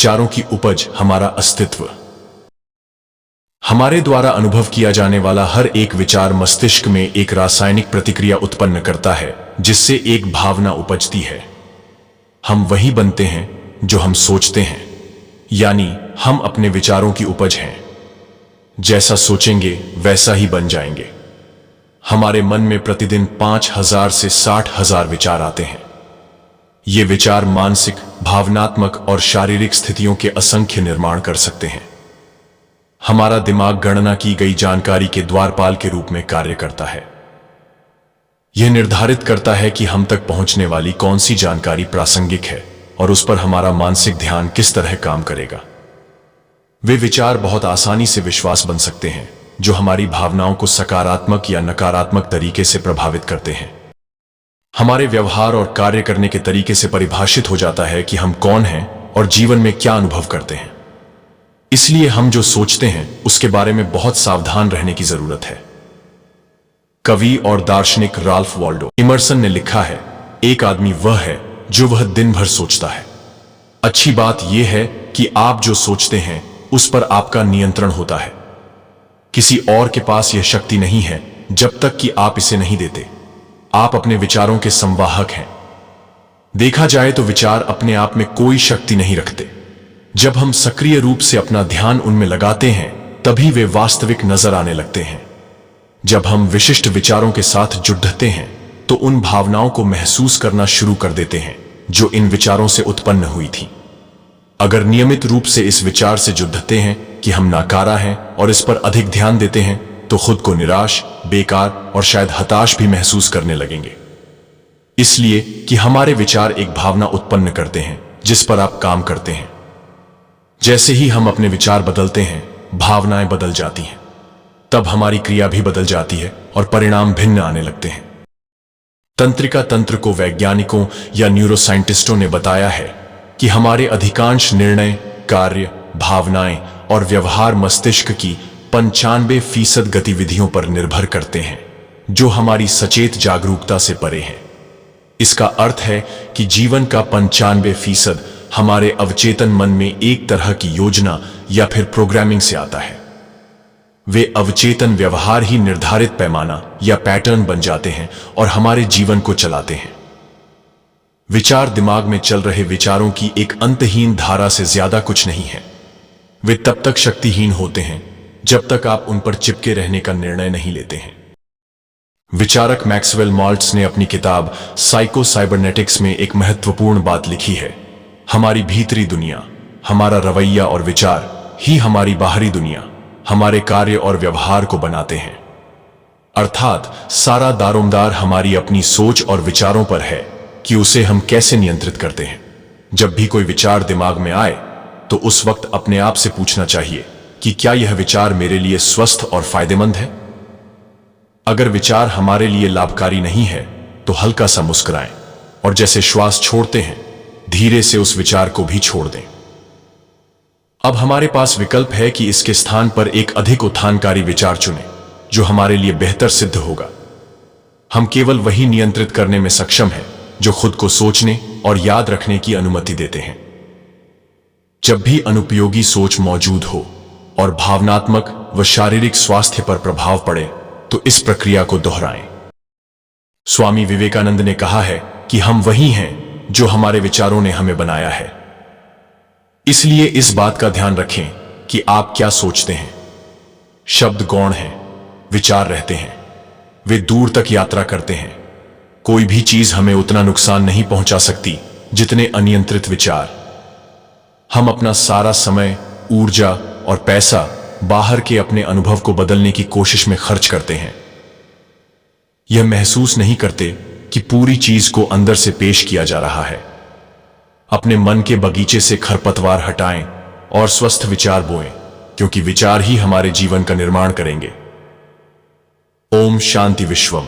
विचारों की उपज हमारा अस्तित्व। हमारे द्वारा अनुभव किया जाने वाला हर एक विचार मस्तिष्क में एक रासायनिक प्रतिक्रिया उत्पन्न करता है, जिससे एक भावना उपजती है। हम वही बनते हैं जो हम सोचते हैं, यानी हम अपने विचारों की उपज हैं। जैसा सोचेंगे वैसा ही बन जाएंगे। हमारे मन में प्रतिदिन 5,000 से 60,000 विचार आते हैं। ये विचार मानसिक, भावनात्मक और शारीरिक स्थितियों के असंख्य निर्माण कर सकते हैं। हमारा दिमाग गणना की गई जानकारी के द्वारपाल के रूप में कार्य करता है। यह निर्धारित करता है कि हम तक पहुंचने वाली कौन सी जानकारी प्रासंगिक है और उस पर हमारा मानसिक ध्यान किस तरह काम करेगा। वे विचार बहुत आसानी से विश्वास बन सकते हैं, जो हमारी भावनाओं को सकारात्मक या नकारात्मक तरीके से प्रभावित करते हैं। हमारे व्यवहार और कार्य करने के तरीके से परिभाषित हो जाता है कि हम कौन हैं और जीवन में क्या अनुभव करते हैं। इसलिए हम जो सोचते हैं उसके बारे में बहुत सावधान रहने की जरूरत है। कवि और दार्शनिक राल्फ वॉल्डो इमर्सन ने लिखा है, एक आदमी वह है जो वह दिन भर सोचता है। अच्छी बात यह है कि आप जो सोचते हैं उस पर आपका नियंत्रण होता है। किसी और के पास यह शक्ति नहीं है जब तक कि आप इसे नहीं देते। आप अपने विचारों के संवाहक हैं। देखा जाए तो विचार अपने आप में कोई शक्ति नहीं रखते। जब हम सक्रिय रूप से अपना ध्यान उनमें लगाते हैं तभी वे वास्तविक नजर आने लगते हैं। जब हम विशिष्ट विचारों के साथ जुड़ते हैं तो उन भावनाओं को महसूस करना शुरू कर देते हैं जो इन विचारों से उत्पन्न हुई थी। अगर नियमित रूप से इस विचार से जुड़ते हैं कि हम नाकारा हैं और इस पर अधिक ध्यान देते हैं तो खुद को निराश, बेकार और शायद हताश भी महसूस करने लगेंगे। इसलिए कि हमारे विचार एक भावना उत्पन्न करते हैं जिस पर आप काम करते हैं। जैसे ही हम अपने विचार बदलते हैं, भावनाएं बदल जाती हैं। तब हमारी क्रिया भी बदल जाती है और परिणाम भिन्न आने लगते हैं। तंत्रिका तंत्र को वैज्ञानिकों या न्यूरोसाइंटिस्टों ने बताया है कि हमारे अधिकांश निर्णय, कार्य, भावनाएं और व्यवहार मस्तिष्क की 95% गतिविधियों पर निर्भर करते हैं, जो हमारी सचेत जागरूकता से परे हैं। इसका अर्थ है कि जीवन का 95% हमारे अवचेतन मन में एक तरह की योजना या फिर प्रोग्रामिंग से आता है। वे अवचेतन व्यवहार ही निर्धारित पैमाना या पैटर्न बन जाते हैं और हमारे जीवन को चलाते हैं। विचार दिमाग में चल रहे विचारों की एक अंतहीन धारा से ज्यादा कुछ नहीं है। वे तब तक शक्तिहीन होते हैं जब तक आप उन पर चिपके रहने का निर्णय नहीं लेते हैं। विचारक मैक्सवेल मॉल्ट्स ने अपनी किताब साइको साइबरनेटिक्स में एक महत्वपूर्ण बात लिखी है, हमारी भीतरी दुनिया, हमारा रवैया और विचार ही हमारी बाहरी दुनिया, हमारे कार्य और व्यवहार को बनाते हैं। अर्थात सारा दारोमदार हमारी अपनी सोच और विचारों पर है कि उसे हम कैसे नियंत्रित करते हैं। जब भी कोई विचार दिमाग में आए तो उस वक्त अपने आप से पूछना चाहिए कि क्या यह विचार मेरे लिए स्वस्थ और फायदेमंद है। अगर विचार हमारे लिए लाभकारी नहीं है तो हल्का सा मुस्कुराएं और जैसे श्वास छोड़ते हैं धीरे से उस विचार को भी छोड़ दें। अब हमारे पास विकल्प है कि इसके स्थान पर एक अधिक उत्थानकारी विचार चुनें जो हमारे लिए बेहतर सिद्ध होगा। हम केवल वही नियंत्रित करने में सक्षम हैं जो खुद को सोचने और याद रखने की अनुमति देते हैं। जब भी अनुपयोगी सोच मौजूद हो और भावनात्मक व शारीरिक स्वास्थ्य पर प्रभाव पड़े तो इस प्रक्रिया को दोहराएं। स्वामी विवेकानंद ने कहा है कि हम वही हैं जो हमारे विचारों ने हमें बनाया है। इसलिए इस बात का ध्यान रखें कि आप क्या सोचते हैं। शब्द गौण हैं, विचार रहते हैं, वे दूर तक यात्रा करते हैं। कोई भी चीज हमें उतना नुकसान नहीं पहुंचा सकती जितने अनियंत्रित विचार। हम अपना सारा समय, ऊर्जा और पैसा बाहर के अपने अनुभव को बदलने की कोशिश में खर्च करते हैं। यह महसूस नहीं करते कि पूरी चीज को अंदर से पेश किया जा रहा है। अपने मन के बगीचे से खरपतवार हटाएं और स्वस्थ विचार बोएं, क्योंकि विचार ही हमारे जीवन का निर्माण करेंगे। ओम शांति विश्वम।